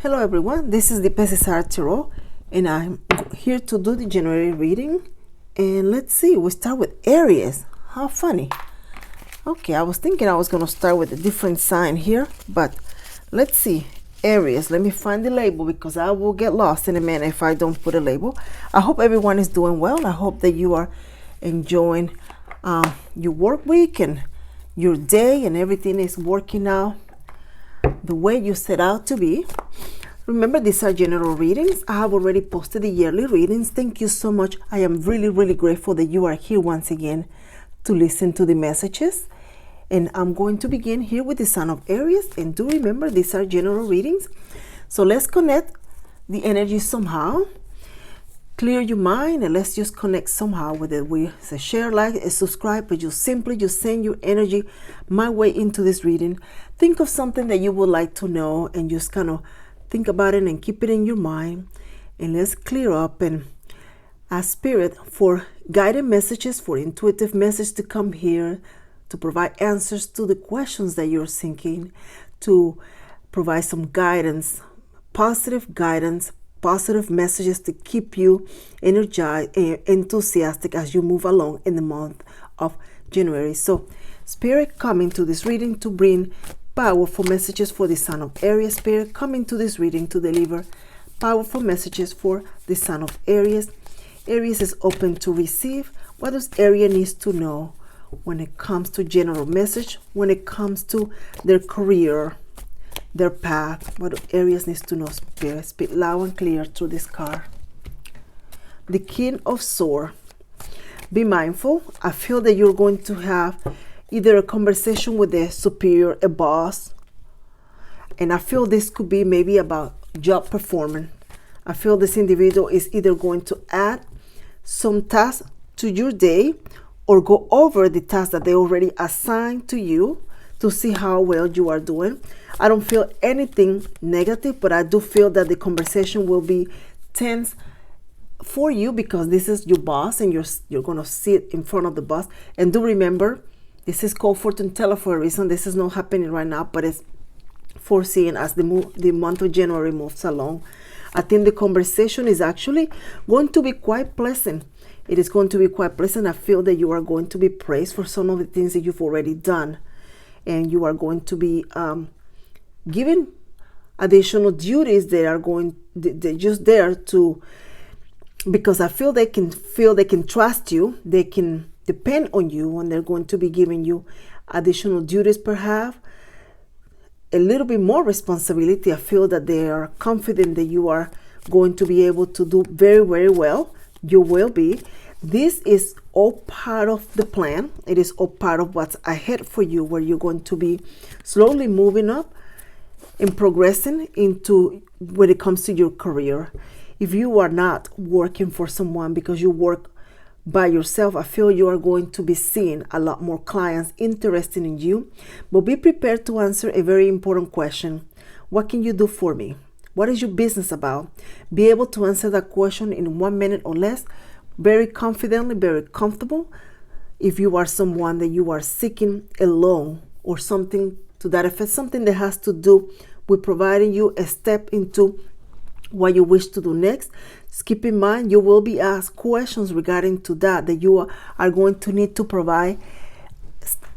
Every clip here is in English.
Hello everyone, this is the Pesisar Tarot and I'm here to do the January reading. And let's see, we start with Aries. How funny. Okay, I was thinking I was going to start with a different sign here, but let's see. Aries, let me find the label because I will get lost in a minute if I don't put a label. I hope everyone is doing well. I hope that you are enjoying your work week and your day and everything is working out the way you set out to be. Remember, these are general readings. I have already posted the yearly readings. Thank you so much. I am really grateful that you are here once again to listen to the messages. And I'm going to begin here with the Sun of Aries. And do remember, these are general readings. So let's connect the energy somehow. Clear your mind and let's just connect somehow with it. We say share, like, and subscribe, but you simply just send your energy my way into this reading. Think of something that you would like to know and just kind of think about it and keep it in your mind. And let's clear up and ask Spirit for guided messages, for intuitive messages to come here, to provide answers to the questions that you're thinking, to provide some guidance, positive messages to keep you energized and enthusiastic as you move along in the month of January. So Spirit coming to this reading to bring powerful messages for the Sun of Aries. Spirit coming to this reading to deliver powerful messages for the Sun of Aries. Aries is open to receive. What does Aries needs to know when it comes to general message, when it comes to their career, their path? What do Aries needs to know? Spirit, speak loud and clear through this card. The King of Swords. Be mindful. I feel that you're going to have either a conversation with a superior, a boss, and I feel this could be maybe about job performance. I feel this individual is either going to add some tasks to your day or go over the tasks that they already assigned to you to see how well you are doing. I don't feel anything negative, but I do feel that the conversation will be tense for you because this is your boss and you're going to sit in front of the boss. And do remember, this is called fortune teller for a reason. This is not happening right now, but it's foreseen as the month of January moves along. I think the conversation is actually going to be quite pleasant. It is going to be quite pleasant. I feel that you are going to be praised for some of the things that you've already done. And you are going to be given additional duties that are they're just there to, because I feel they can trust you, they can depend on you, and they're going to be giving you additional duties, perhaps a little bit more responsibility. I feel that they are confident that you are going to be able to do very well. You will be. This is all part of the plan. It is all part of what's ahead for you, where you're going to be slowly moving up and progressing into when it comes to your career. If you are not working for someone because you work by yourself, I feel you are going to be seeing a lot more clients interested in you. But be prepared to answer a very important question. What can you do for me? What is your business about? Be able to answer that question in 1 minute or less, very confidently, very comfortable. If you are someone that you are seeking a loan or something to that effect, something that has to do with providing you a step into what you wish to do next, just keep in mind you will be asked questions regarding to that you are going to need to provide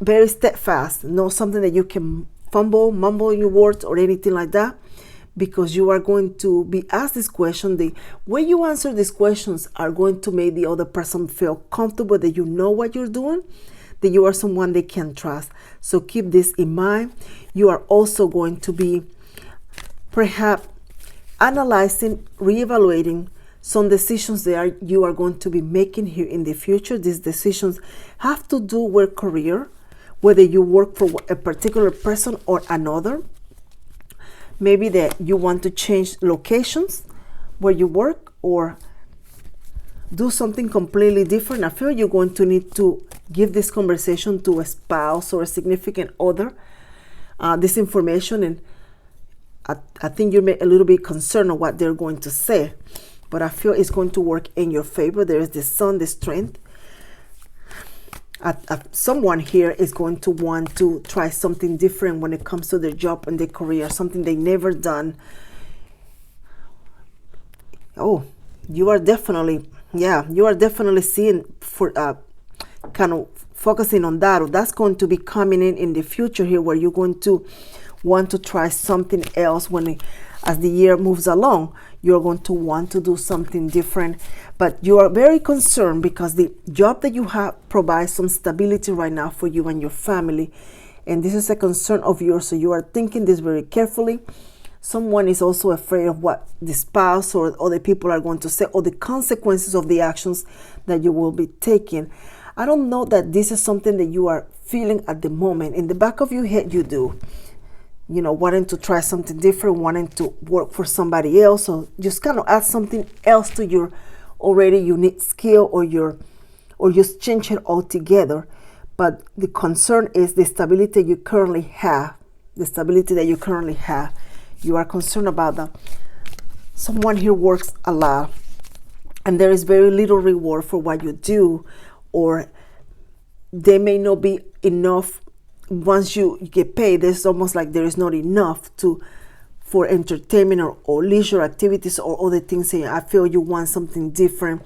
very steadfast, not something that you can mumble in your words or anything like that, because you are going to be asked this question. The way you answer these questions are going to make the other person feel comfortable that you know what you're doing, that you are someone they can trust. So keep this in mind. You are also going to be perhaps analyzing, reevaluating some decisions that you are going to be making here in the future. These decisions have to do with career, whether you work for a particular person or another. Maybe that you want to change locations where you work or do something completely different. I feel you're going to need to give this conversation to a spouse or a significant other, this information, and I think you're a little bit concerned of what they're going to say, but I feel it's going to work in your favor. There is the sun, the strength. Someone here is going to want to try something different when it comes to their job and their career, something they never done. Oh, you are definitely, yeah, you are definitely seeing for kind of focusing on that, or that's going to be coming in the future here, where you're going to want to try something else as the year moves along. You're going to want to do something different, but you are very concerned because the job that you have provides some stability right now for you and your family, and this is a concern of yours, so you are thinking this very carefully. Someone is also afraid of what the spouse or other people are going to say, or the consequences of the actions that you will be taking. I don't know that this is something that you are feeling at the moment. In the back of your head, you do. Wanting to try something different, wanting to work for somebody else, or just kind of add something else to your already unique skill, or just change it altogether. But the concern is the stability you currently have. The stability that you currently have. You are concerned about that. Someone here works a lot, and there is very little reward for what you do, or there may not be enough. Once you get paid, there's almost like there is not enough for entertainment or leisure activities or other things. Saying, I feel you want something different.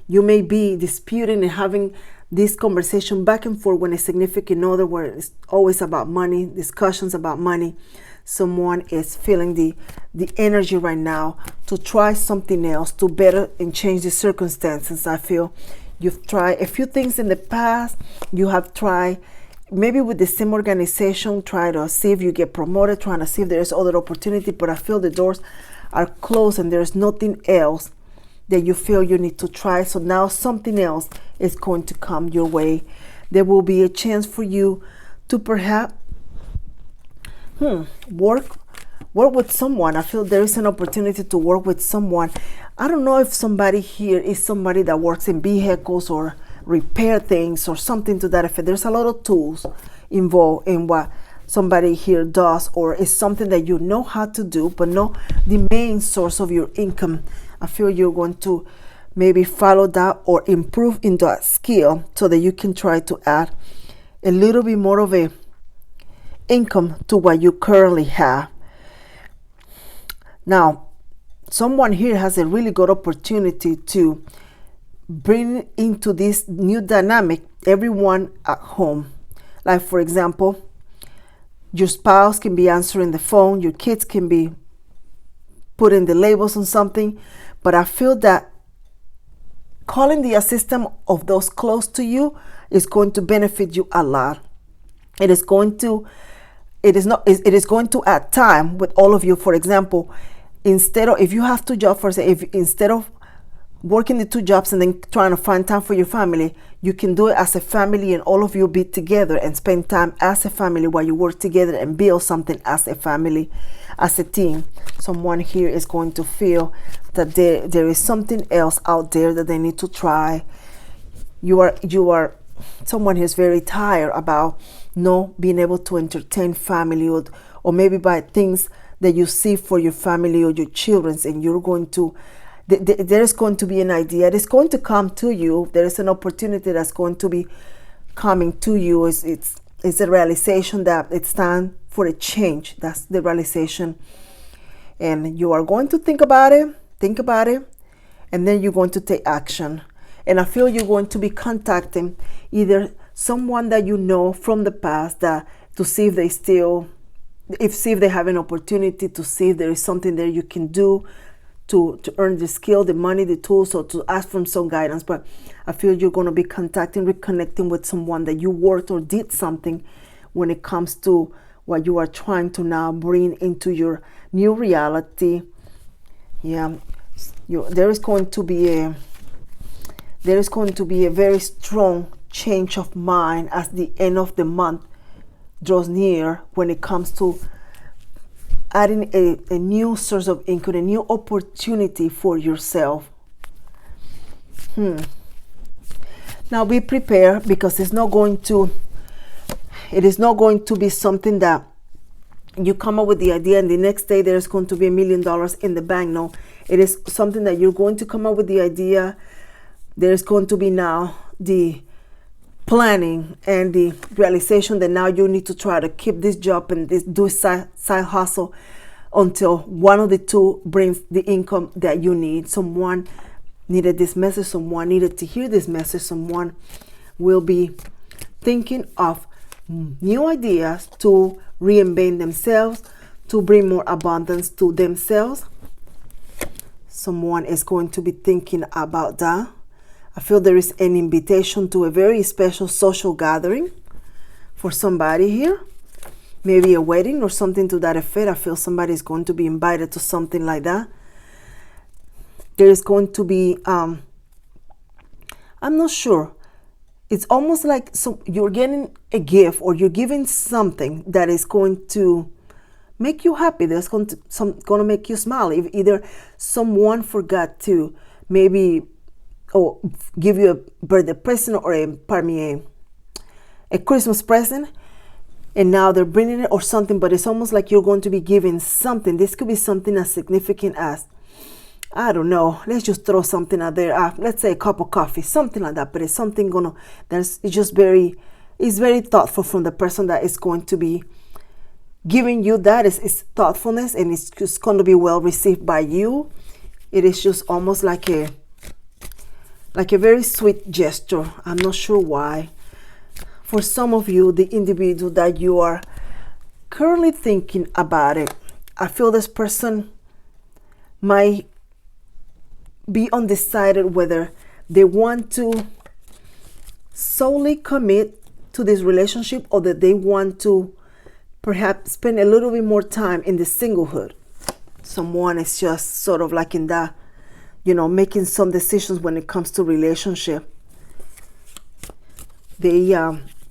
You may be disputing and having this conversation back and forth when a significant other, where it's always about money, discussions about money. Someone is feeling the energy right now to try something else, to better and change the circumstances. I feel you've tried a few things in the past. You have tried maybe with the same organization, try to see if you get promoted, trying to see if there's other opportunity, but I feel the doors are closed and there's nothing else that you feel you need to try. So now something else is going to come your way. There will be a chance for you to perhaps work with someone. I feel there is an opportunity to work with someone. I don't know if somebody here is somebody that works in vehicles or repair things or something to that effect. There's a lot of tools involved in what somebody here does, or is something that you know how to do, but not the main source of your income. I feel you're going to maybe follow that or improve in that skill so that you can try to add a little bit more of a income to what you currently have. Now, someone here has a really good opportunity to bring into this new dynamic everyone at home. Like, for example, your spouse can be answering the phone, your kids can be putting the labels on something, but I feel that calling the assistant of those close to you is going to benefit you a lot. It is going to add time with all of you. For example, if you have two jobs, instead of working the two jobs and then trying to find time for your family, you can do it as a family, and all of you be together and spend time as a family while you work together and build something as a family, as a team. Someone here is going to feel that there is something else out there that they need to try. Someone who's very tired about not being able to entertain family, or maybe by things that you see for your family or your children, and you're going to there is going to be an idea. It is going to come to you. There is an opportunity that's going to be coming to you. It's a realization that it's time for a change. That's the realization. And you are going to think about it, and then you're going to take action. And I feel you're going to be contacting either someone that you know from the past to see if they have an opportunity, to see if there is something there you can do to earn the skill, the money, the tools, or to ask for some guidance. But I feel you're going to be reconnecting with someone that you worked or did something when it comes to what you are trying to now bring into your new reality. Yeah, there is going to be a very strong change of mind as the end of the month draws near, when it comes to adding a new source of income, a new opportunity for yourself. Now be prepared, because it is not going to be something that you come up with the idea and the next day there's going to be $1 million in the bank. No, it is something that you're going to come up with the idea. There's going to be now the planning and the realization that now you need to try to keep this job and do side hustle until one of the two brings the income that you need. Someone needed this message, someone needed to hear this message, someone will be thinking of new ideas to reinvent themselves, to bring more abundance to themselves. Someone is going to be thinking about that. I feel there is an invitation to a very special social gathering for somebody here. Maybe a wedding or something to that effect. I feel somebody is going to be invited to something like that. There is going to be, I'm not sure. It's almost like you're getting a gift, or you're giving something that is going to make you happy. That's going to make you smile. If either someone forgot to maybe give you a birthday present or a Christmas present, and now they're bringing it or something, but it's almost like you're going to be giving something. This could be something as significant as, I don't know, let's just throw something out there. Let's say a cup of coffee, something like that. But it's something it's very thoughtful from the person that is going to be giving you that. Is thoughtfulness, and it's just going to be well received by you. It is just almost like a very sweet gesture. I'm not sure why. For some of you, the individual that you are currently thinking about it, I feel this person might be undecided whether they want to solely commit to this relationship, or that they want to perhaps spend a little bit more time in the singlehood. Someone is just sort of like in that, making some decisions when it comes to relationship. They,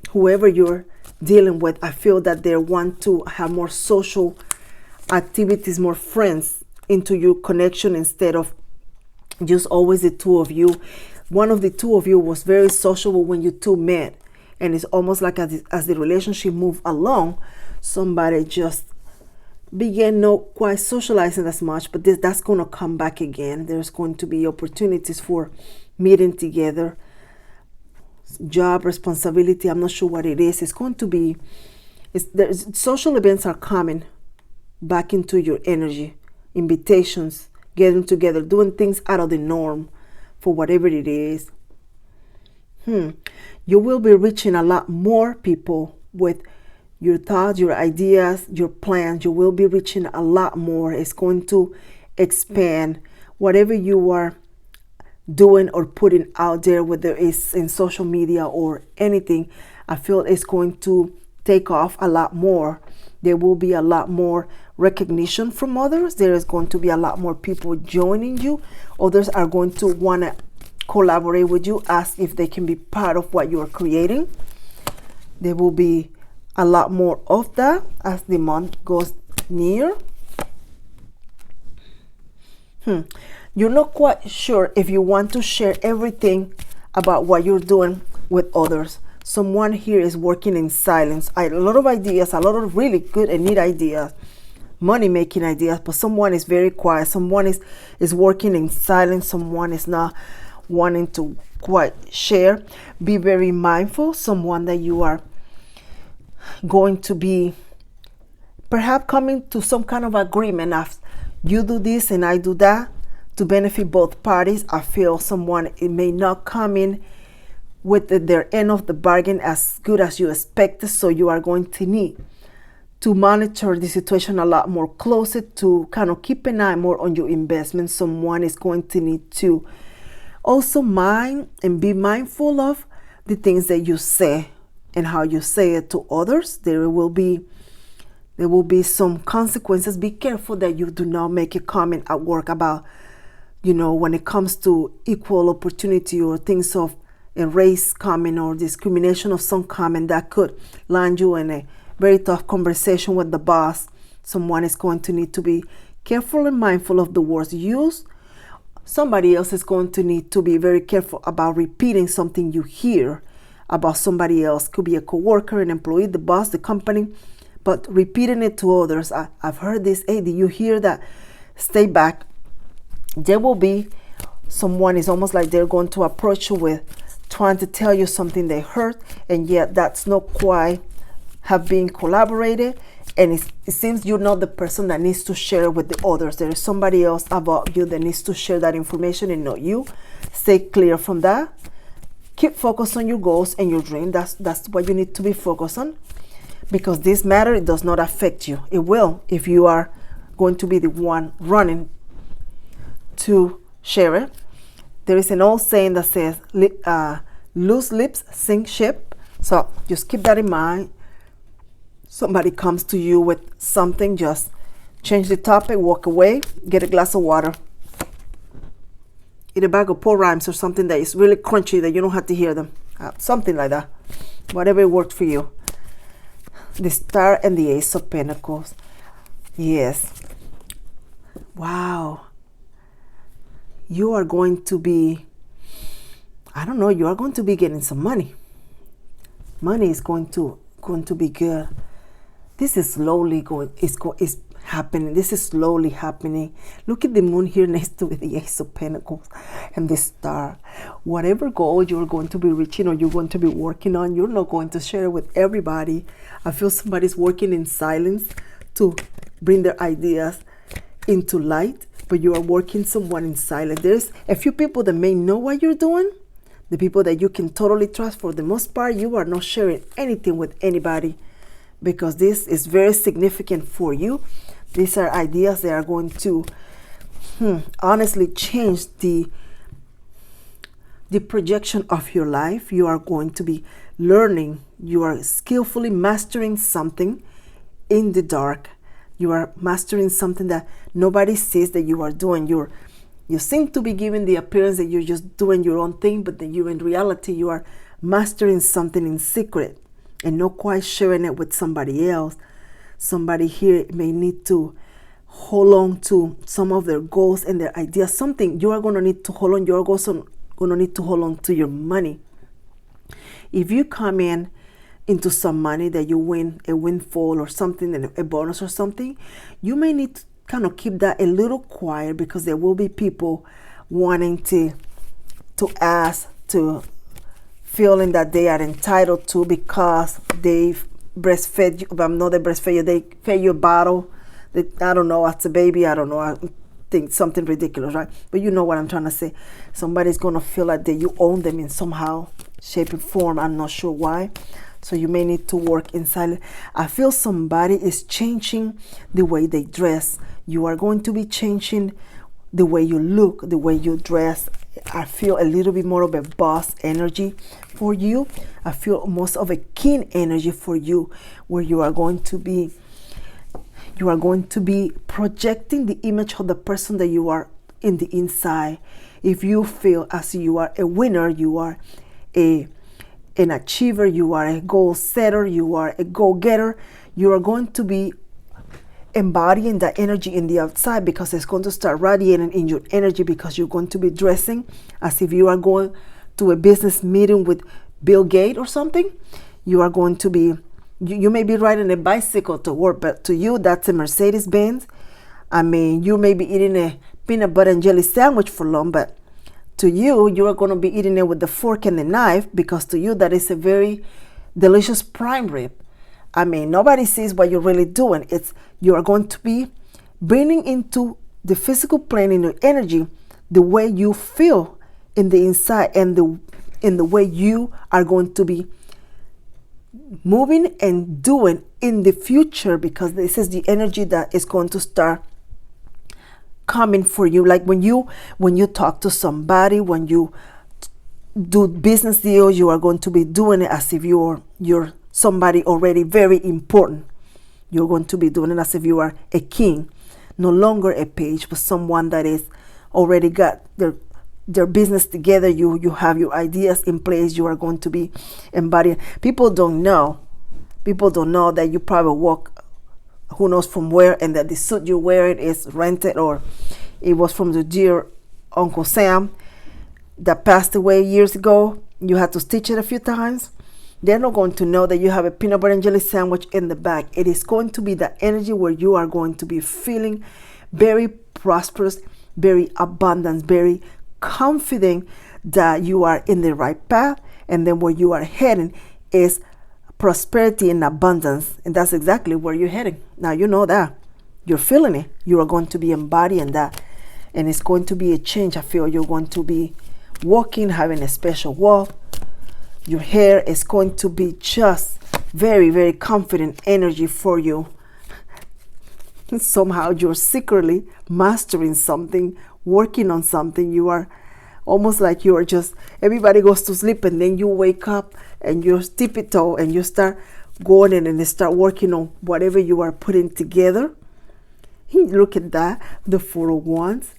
whoever you're dealing with, I feel that they want to have more social activities, more friends into your connection, instead of just always the two of you. One of the two of you was very sociable when you two met, and it's almost like as the relationship moved along, somebody just began not quite socializing as much, but that's going to come back again. There's going to be opportunities for meeting together. Job, responsibility, I'm not sure what it is. It's going to be, social events are coming back into your energy. Invitations, getting together, doing things out of the norm for whatever it is. You will be reaching a lot more people with your thoughts, your ideas, your plans. You will be reaching a lot more. It's going to expand whatever you are doing or putting out there, whether it's in social media or anything. I feel it's going to take off a lot more. There will be a lot more recognition from others. There is going to be a lot more people joining you. Others are going to want to collaborate with you, ask if they can be part of what you are creating. There will be a lot more of that as the month goes near. You're not quite sure if you want to share everything about what you're doing with others. Someone here is working in silence. A lot of ideas, a lot of really good and neat ideas, money-making ideas, but someone is very quiet. Someone is working in silence. Someone is not wanting to quite share. Be very mindful. Someone that you are going to be perhaps coming to some kind of agreement of, you do this and I do that, to benefit both parties. I feel someone, it may not come in with their end of the bargain as good as you expected, so you are going to need to monitor the situation a lot more closer, to kind of keep an eye more on your investment. Someone is going to need to also mind and be mindful of the things that you say and how you say it to others. There will be some consequences. Be careful that you do not make a comment at work about, when it comes to equal opportunity or things of a race comment or discrimination of some comment that could land you in a very tough conversation with the boss. Someone is going to need to be careful and mindful of the words used. Somebody else is going to need to be very careful about repeating something you hear about somebody else. Could be a coworker, an employee, the boss, the company, but repeating it to others. I've heard this. Hey, did you hear that? Stay back. There will be someone, is almost like they're going to approach you with trying to tell you something they heard, and yet that's not quite have been collaborated, And it seems you're not the person that needs to share with the others. There is somebody else above you that needs to share that information and not you. Stay clear from that. Keep focused on your goals and your dream. That's what you need to be focused on, because this matter, it does not affect you. It will if you are going to be the one running to share it. There is an old saying that says, loose lips sink ship. So just keep that in mind. Somebody comes to you with something, just change the topic, walk away, get a glass of water, eat a bag of poor rhymes or something that is really crunchy that you don't have to hear them. Something like that. Whatever worked for you. The Star and the Ace of Pentacles. Yes. Wow. You are going to be, I don't know, you are going to be getting some money. Money is going to be good. This is slowly going, it's happening. This is slowly happening. Look at the moon here next to the Ace of Pentacles and the Star. Whatever goal you're going to be reaching or you're going to be working on, you're not going to share it with everybody. I feel somebody's working in silence to bring their ideas into light, but you are working someone in silence. There's a few people that may know what you're doing. The people that you can totally trust. For the most part, you are not sharing anything with anybody, because this is very significant for you. These are ideas that are going to honestly change the projection of your life. You are going to be learning. You are skillfully mastering something in the dark. You are mastering something that nobody sees that you are doing. You seem to be giving the appearance that you're just doing your own thing, but then in reality, you are mastering something in secret and not quite sharing it with somebody else. Somebody here may need to hold on to some of their goals and their ideas. Something you are going to need to hold on. You're also going to need to hold on to your money. If you come into some money that you win, a windfall or something, a bonus or something, you may need to kind of keep that a little quiet, because there will be people wanting to ask, to feeling that they are entitled to, because they breastfed you. But not they breastfed you, they fed you a bottle. I don't know, as a baby, I don't know. I think something ridiculous, right? But you know what I'm trying to say. Somebody's going to feel like that you own them in somehow, shape, and form. I'm not sure why. So you may need to work in silence. I feel somebody is changing the way they dress. You are going to be changing the way you look, the way you dress. I feel a little bit more of a boss energy for you. I feel most of a king energy for you, where you are going to be projecting the image of the person that you are in the inside. If you feel as you are a winner, you are an achiever, you are a goal setter, you are a go-getter, you are going to be embodying that energy in the outside, because it's going to start radiating in your energy, because you're going to be dressing as if you are going to a business meeting with Bill Gates or something. You are going to be, you may be riding a bicycle to work, but to you, that's a Mercedes-Benz. I mean, you may be eating a peanut butter and jelly sandwich for long, but to you, you are going to be eating it with the fork and the knife, because to you, that is a very delicious prime rib. I mean, nobody sees what you're really doing. You are going to be bringing into the physical plane in your energy the way you feel in the inside, and in the way you are going to be moving and doing in the future, because this is the energy that is going to start coming for you. Like when you talk to somebody, when you do business deals, you are going to be doing it as if you're somebody already very important. You're going to be doing it as if you are a king, no longer a page, but someone that is already got their business together. You have your ideas in place. You are going to be embodying. People don't know that you probably walk who knows from where, and that the suit you're wearing is rented, or it was from the dear Uncle Sam that passed away years ago. You had to stitch it a few times. They're not going to know that you have a peanut butter and jelly sandwich in the back. It is going to be the energy where you are going to be feeling very prosperous, very abundant, very confident that you are in the right path, and then where you are heading is prosperity and abundance, and that's exactly where you're heading. Now you know that. You're feeling it. You are going to be embodying that, and it's going to be a change. I feel you're going to be walking, having a special walk. Your hair is going to be just very, very confident energy for you. Somehow you're secretly mastering something, working on something. You are almost like you are just, everybody goes to sleep and then you wake up and you're tippy-toe and you start going in and start working on whatever you are putting together. Look at that, the Four of Wands.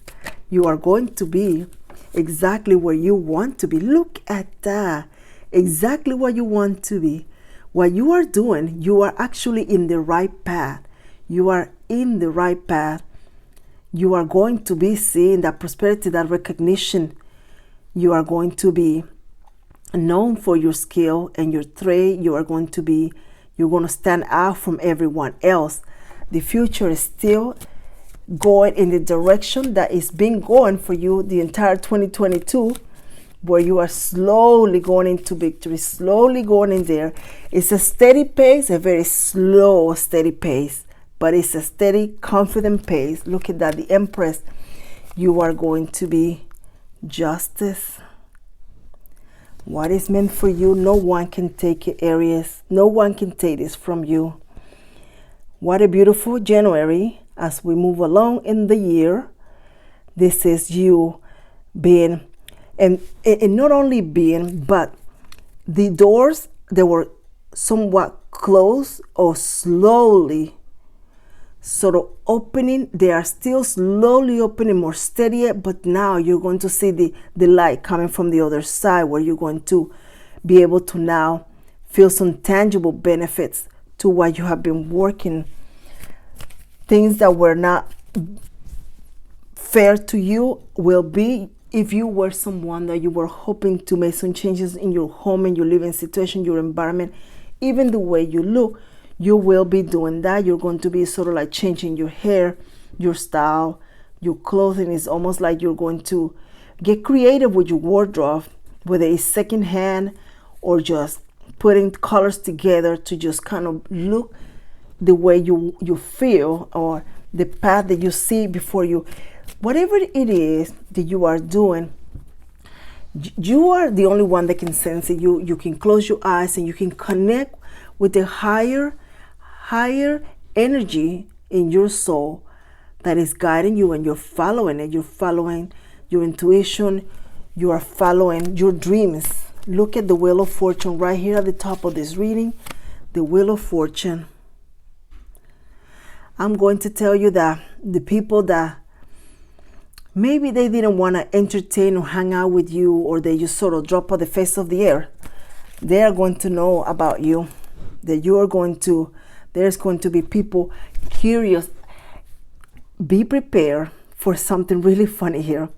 You are going to be exactly where you want to be. Look at that, exactly where you want to be. What you are doing, you are actually in the right path. You are in the right path. You are going to be seeing that prosperity, that recognition. You are going to be known for your skill and your trade. You're going to stand out from everyone else. The future is still going in the direction that it's been going for you the entire 2022, where you are slowly going into victory, slowly going in there. It's a steady pace, a very slow, steady pace, but it's a steady, confident pace. Look at that, the Empress. You are going to be justice. What is meant for you, no one can take it, Aries. No one can take this from you. What a beautiful January as we move along in the year. This is you being, and not only being, but the doors that were somewhat closed or slowly sort of opening, they are still slowly opening, more steady, but now you're going to see the light coming from the other side, where you're going to be able to now feel some tangible benefits to what you have been working. Things that were not fair to you will be, if you were someone that you were hoping to make some changes in your home and your living situation, your environment, even the way you look, you will be doing that. You're going to be sort of like changing your hair, your style, your clothing. Is almost like you're going to get creative with your wardrobe, whether it's secondhand or just putting colors together to just kind of look the way you feel, or the path that you see before you. Whatever it is that you are doing, you are the only one that can sense it. You can close your eyes and you can connect with the higher energy in your soul that is guiding you, and you're following it. You're following your intuition. You are following your dreams. Look at the Wheel of Fortune right here at the top of this reading. The Wheel of Fortune. I'm going to tell you that the people that maybe they didn't want to entertain or hang out with you, or they just sort of drop off the face of the earth, they are going to know about you. That you are going to, there's going to be people curious. Be prepared for something really funny here.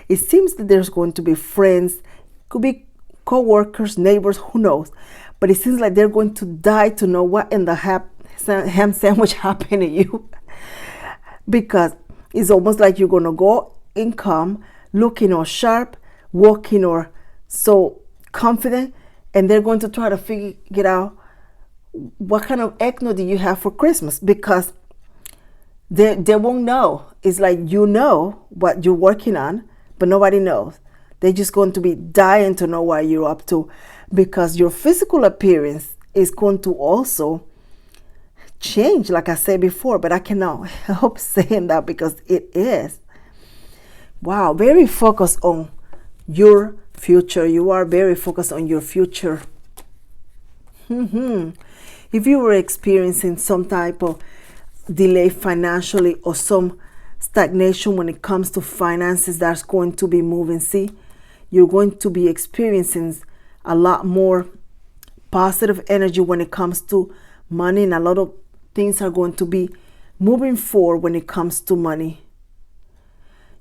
It seems that there's going to be friends, could be co-workers, neighbors, who knows. But it seems like they're going to die to know what in the ham sandwich happened to you. Because it's almost like you're going to go and come looking all sharp, walking or so confident, and they're going to try to figure out what kind of eggnog do you have for Christmas, because they won't know. It's like, you know what you're working on, but nobody knows. They're just going to be dying to know what you're up to, because your physical appearance is going to also change, like I said before, but I cannot help saying that because it is. Wow, very focused on your future. You are very focused on your future. If you were experiencing some type of delay financially, or some stagnation when it comes to finances, that's going to be moving. See, you're going to be experiencing a lot more positive energy when it comes to money, and a lot of things are going to be moving forward when it comes to money.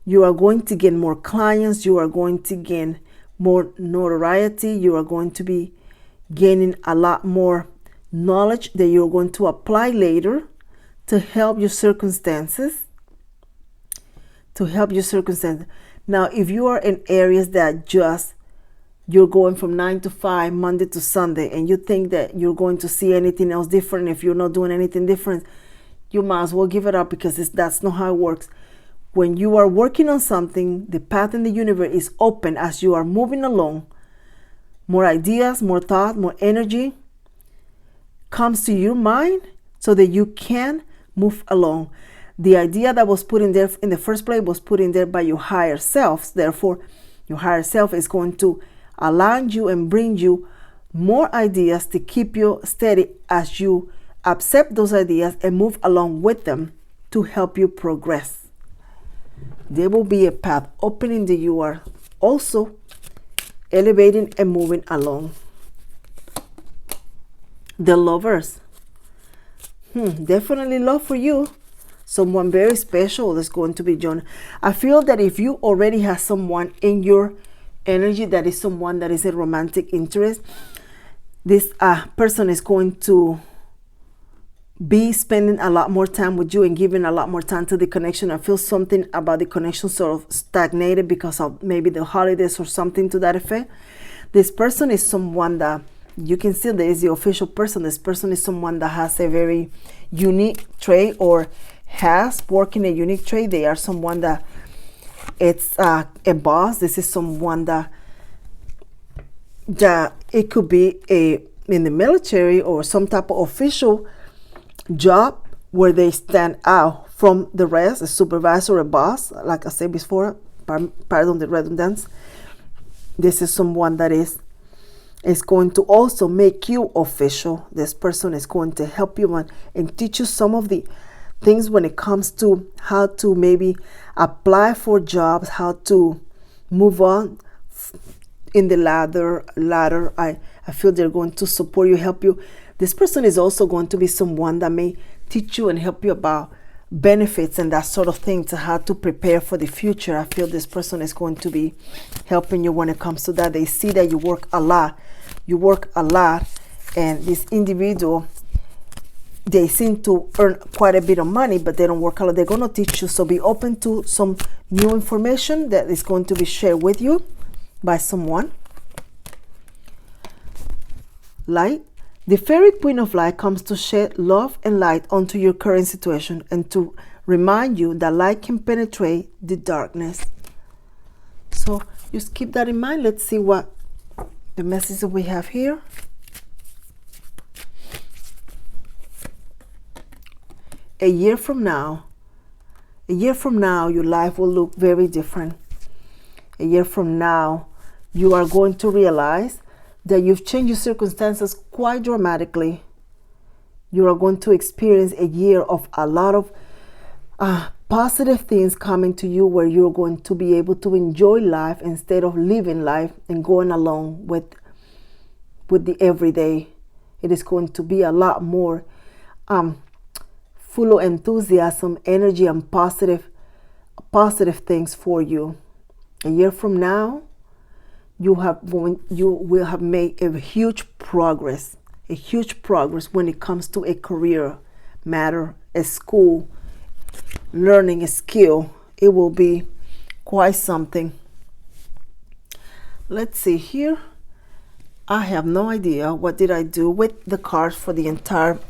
You are going to gain more clients. You are going to gain more notoriety. You are going to be gaining a lot more knowledge that you're going to apply later to help your circumstances. Now, if you are in areas that just you're going from 9 to 5, Monday to Sunday, and you think that you're going to see anything else different if you're not doing anything different, you might as well give it up, because that's not how it works. When you are working on something, the path in the universe is open as you are moving along. More ideas, more thought, more energy comes to your mind so that you can move along. The idea that was put in there in the first place was put in there by your higher selves. Therefore, your higher self is going to align you and bring you more ideas to keep you steady as you accept those ideas and move along with them to help you progress. There will be a path opening that you are also elevating and moving along. The Lovers. Definitely love for you. Someone very special that's going to be joined. I feel that if you already have someone in your energy that is someone that is a romantic interest, this person is going to be spending a lot more time with you and giving a lot more time to the connection. I feel something about the connection sort of stagnated because of maybe the holidays or something to that effect. This person is someone that you can see there is the official person. This person is someone that has a very unique trait or has working a unique trait. They are someone that it's a boss. This is someone that it could be in the military or some type of official job where they stand out from the rest, a supervisor, a boss, like I said before, pardon the redundancy. This is someone that is going to also make you official. This person is going to help you and teach you some of the things when it comes to how to maybe apply for jobs, how to move on in the ladder. I feel they're going to support you, help you. This person is also going to be someone that may teach you and help you about benefits and that sort of thing, to how to prepare for the future. I feel this person is going to be helping you when it comes to that. They see that you work a lot. And this individual, they seem to earn quite a bit of money, but they don't work a lot. They're going to teach you. So be open to some new information that is going to be shared with you by someone. Light. The fairy queen of light comes to shed love and light onto your current situation and to remind you that light can penetrate the darkness. So just keep that in mind. Let's see what the message that we have here. A year from now, your life will look very different. A year from now, you are going to realize that you've changed your circumstances quite dramatically. You are going to experience a year of a lot of positive things coming to you, where you're going to be able to enjoy life instead of living life and going along with the everyday. It is going to be a lot more full of enthusiasm, energy, and positive things for you. A year from now, you will have made a huge progress when it comes to a career matter, a school, learning a skill. It will be quite something. Let's see here. I have no idea what did I do with the cards for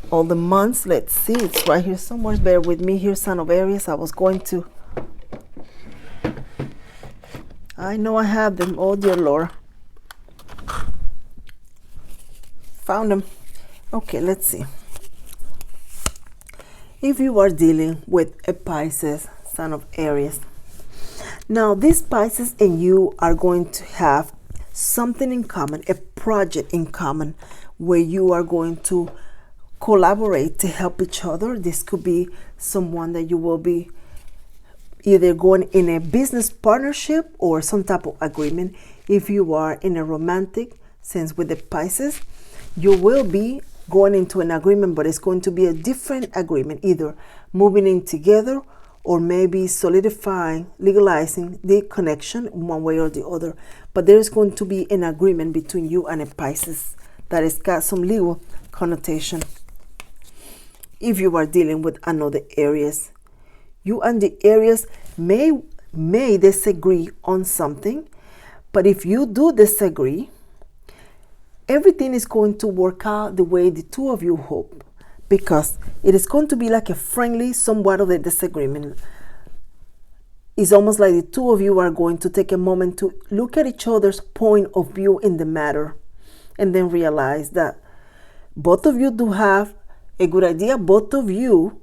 all the months. Let's see, it's right here somewhere. Bear with me here, Son of Aries. I know I have them. Oh dear Lord. Found them. Okay, let's see. If you are dealing with a Pisces, Son of Aries. Now, this Pisces and you are going to have something in common, a project in common, where you are going to collaborate to help each other. This could be someone that you will be either going in a business partnership or some type of agreement. If you are in a romantic sense with the Pisces, you will be going into an agreement, but it's going to be a different agreement, either moving in together or maybe solidifying, legalizing the connection one way or the other. But there's going to be an agreement between you and a Pisces that has got some legal connotation. If you are dealing with another Aries, you and the Aries may disagree on something, But if you do disagree, everything is going to work out the way the two of you hope, because it is going to be like a friendly, somewhat of a disagreement. It's almost like the two of you are going to take a moment to look at each other's point of view in the matter, and then realize that both of you do have a good idea. Both of you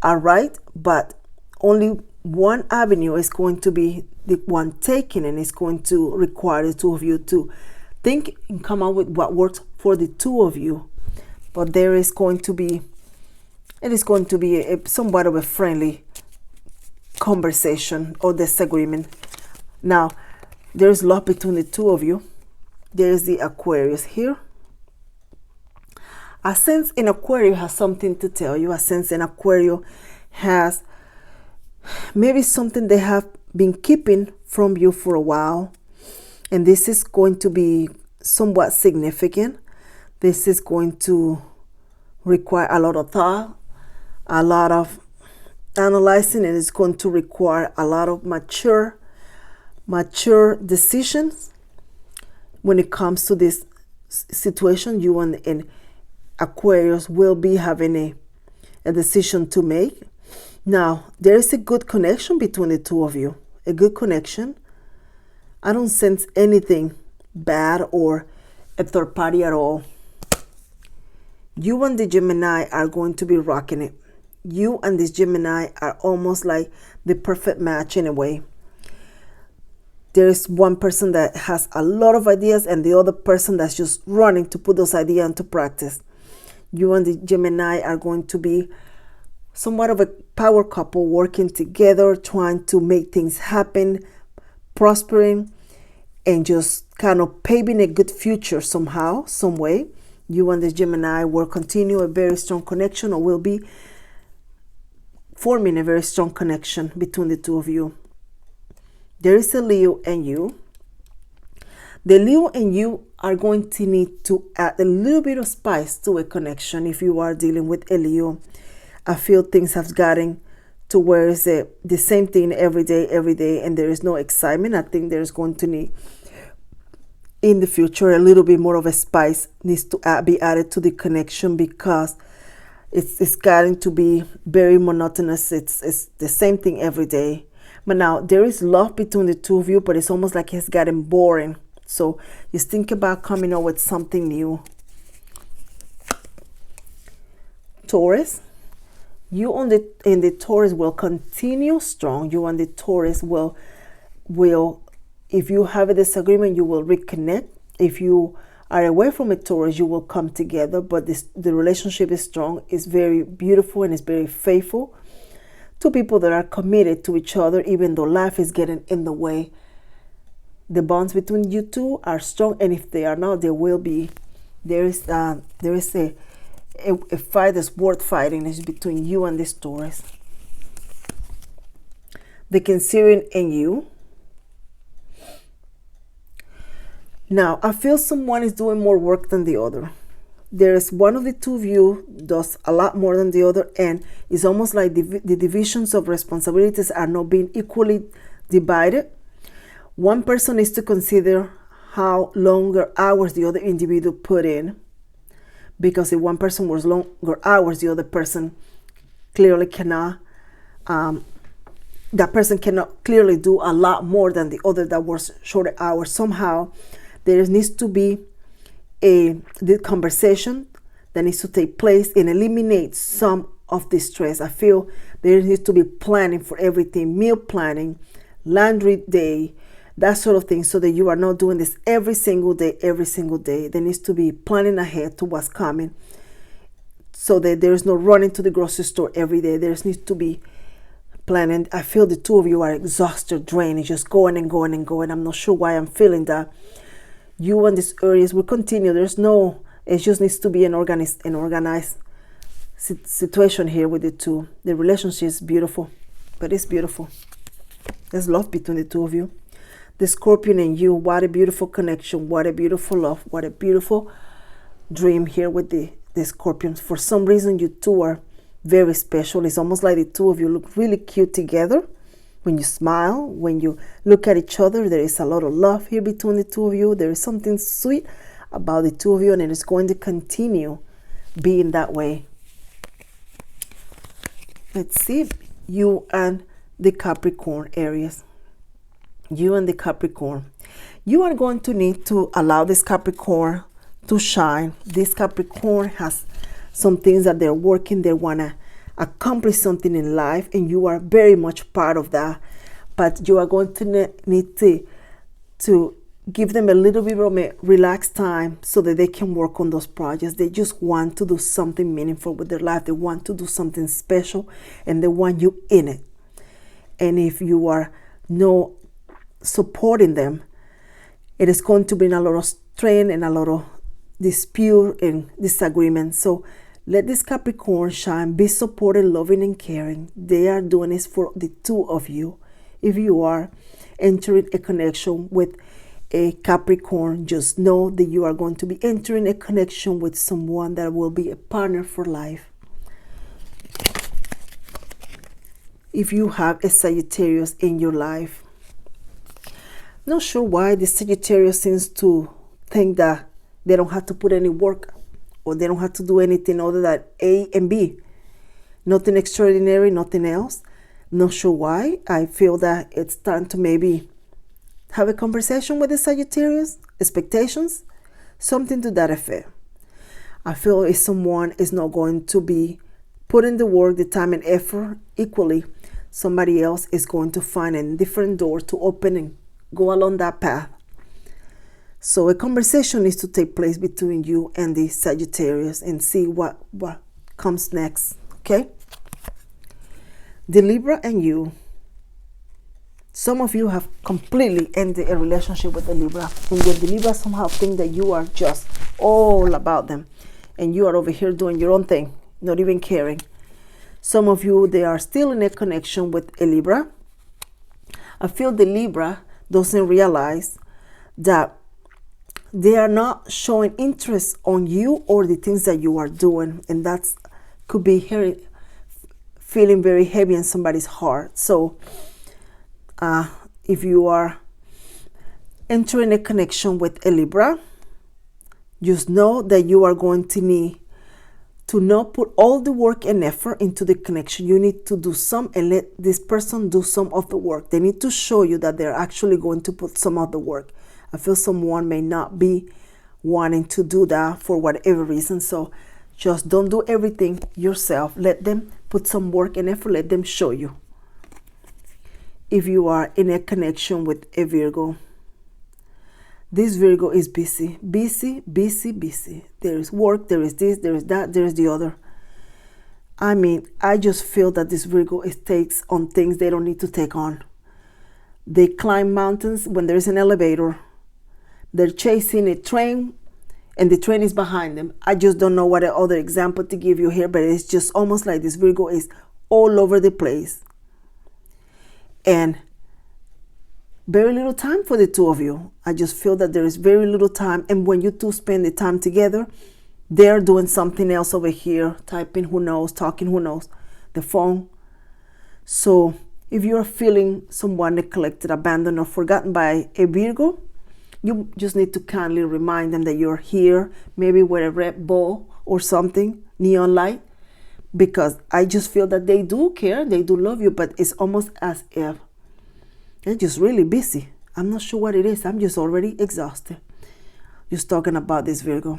are right, but only one avenue is going to be the one taken, and it's going to require the two of you to think and come up with what works for the two of you. But it is going to be somewhat of a friendly conversation or disagreement. Now, there's love between the two of you. There's the Aquarius here. I sense an Aquarius has something to tell you. I sense an Aquarius has maybe something they have been keeping from you for a while. And this is going to be somewhat significant. This is going to require a lot of thought, a lot of analyzing, and it's going to require a lot of mature decisions when it comes to this situation. You and Aquarius will be having a decision to make. Now, there is a good connection between the two of you, a good connection. I don't sense anything bad or a third party at all. You and the Gemini are going to be rocking it. You and this Gemini are almost like the perfect match in a way. There is one person that has a lot of ideas and the other person that's just running to put those ideas into practice. You and the Gemini are going to be somewhat of a power couple, working together, trying to make things happen, prospering, and just kind of paving a good future somehow, some way. You and the Gemini will continue a very strong connection, or will be forming a very strong connection between the two of you. There is a Leo and you. The Leo and you are going to need to add a little bit of spice to a connection. If you are dealing with a Leo, I feel things have gotten to where it's the same thing every day, and there is no excitement. I think there's going to need, in the future, a little bit more of a spice needs to be added to the connection, because it's gotten to be very monotonous. It's the same thing every day. But now there is love between the two of you, but it's almost like it's gotten boring. So just think about coming up with something new. Taurus, you and the Taurus will continue strong. You and the Taurus will, if you have a disagreement, you will reconnect. If you are away from a Taurus, you will come together. But the relationship is strong, it's very beautiful, and it's very faithful. Two people that are committed to each other, even though life is getting in the way. The bonds between you two are strong, and if they are not, there is a fight that's worth fighting. Is between you and this Taurus. The Cancerian and you. Now, I feel someone is doing more work than the other. There's one of the two of you does a lot more than the other, and it's almost like the divisions of responsibilities are not being equally divided. One person needs to consider how longer hours the other individual put in, because if one person works longer hours, the other person clearly cannot, that person cannot clearly do a lot more than the other that works shorter hours. Somehow there needs to be the conversation that needs to take place and eliminate some of the stress. I feel there needs to be planning for everything, meal planning, laundry day, that sort of thing, so that you are not doing this every single day. There needs to be planning ahead to what's coming, so that there is no running to the grocery store every day. There needs to be planning. I feel the two of you are exhausted, drained, just going and going and going. I'm not sure why I'm feeling that. You and this Aries will continue. It just needs to be an organized situation here with the two. The relationship is beautiful, but it's beautiful. There's love between the two of you. The Scorpion and you, what a beautiful connection, what a beautiful love, what a beautiful dream here with the Scorpions. For some reason, you two are very special. It's almost like the two of you look really cute together. when you smile, when you look at each other, there is a lot of love here between the two of you. There is something sweet about the two of you, and it is going to continue being that way. Let's see, you and the Capricorn, Aries. You and the Capricorn. You are going to need to allow this Capricorn to shine. This Capricorn has some things that they're working. They want to accomplish something in life, and you are very much part of that. But you are going to need to give them a little bit of a relaxed time so that they can work on those projects. They just want to do something meaningful with their life. They want to do something special, and they want you in it. And if you are not supporting them, it is going to bring a lot of strain and a lot of dispute and disagreement. So let this Capricorn shine. Be supported, loving, and caring. They are doing this for the two of you. If you are entering a connection with a Capricorn, just know that you are going to be entering a connection with someone that will be a partner for life. If you have a Sagittarius in your life, not sure why the Sagittarius seems to think that they don't have to put any work, or they don't have to do anything other than A and B. Nothing extraordinary, nothing else. Not sure why. I feel that it's time to maybe have a conversation with the Sagittarius. Expectations, something to that effect. I feel if someone is not going to be putting the work, the time and effort equally, somebody else is going to find a different door to open and go along that path. So a conversation needs to take place between you and the Sagittarius and see what comes next, okay? The Libra and you. Some of you have completely ended a relationship with the Libra, and yet the Libra somehow think that you are just all about them, and you are over here doing your own thing, not even caring. Some of you, they are still in a connection with a Libra. I feel the Libra doesn't realize that they are not showing interest on you or the things that you are doing, and that could be feeling very heavy in somebody's heart. So if you are entering a connection with a Libra, just know that you are going to need to not put all the work and effort into the connection. You need to do some and let this person do some of the work. They need to show you that they're actually going to put some of the work. I feel someone may not be wanting to do that for whatever reason. So just don't do everything yourself. Let them put some work and effort. Let them show you. If you are in a connection with a Virgo, this Virgo is busy, busy, busy, busy. There is work, there is this, there is that, there is the other. I mean, I just feel that this Virgo takes on things they don't need to take on. They climb mountains when there is an elevator. They're chasing a train and the train is behind them. I just don't know what other example to give you here, but it's just almost like this Virgo is all over the place. And very little time for the two of you. I just feel that there is very little time. And when you two spend the time together, they're doing something else over here, typing, who knows, talking, who knows, the phone. So if you're feeling someone neglected, abandoned, or forgotten by a Virgo, you just need to kindly remind them that you're here, maybe with a red ball or something, neon light, because I just feel that they do care, they do love you, but it's almost as if they're just really busy. I'm not sure what it is. I'm just already exhausted just talking about this Virgo.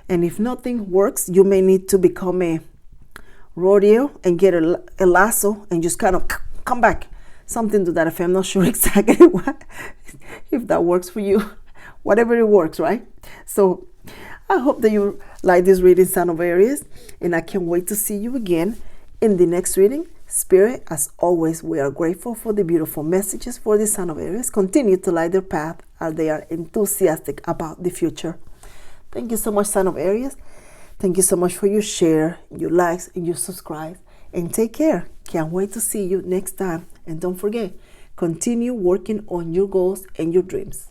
And if nothing works, you may need to become a rodeo and get a lasso and just kind of come back. Something to that effect. I'm not sure exactly what, if that works for you. Whatever it works, right? So I hope that you like this reading, Sign of Aries, and I can't wait to see you again in the next reading. Spirit, as always, we are grateful for the beautiful messages for the Sign of Aries. Continue to light their path as they are enthusiastic about the future. Thank you so much, Sign of Aries. Thank you so much for your share, your likes, and your subscribe. And take care. Can't wait to see you next time. And don't forget, continue working on your goals and your dreams.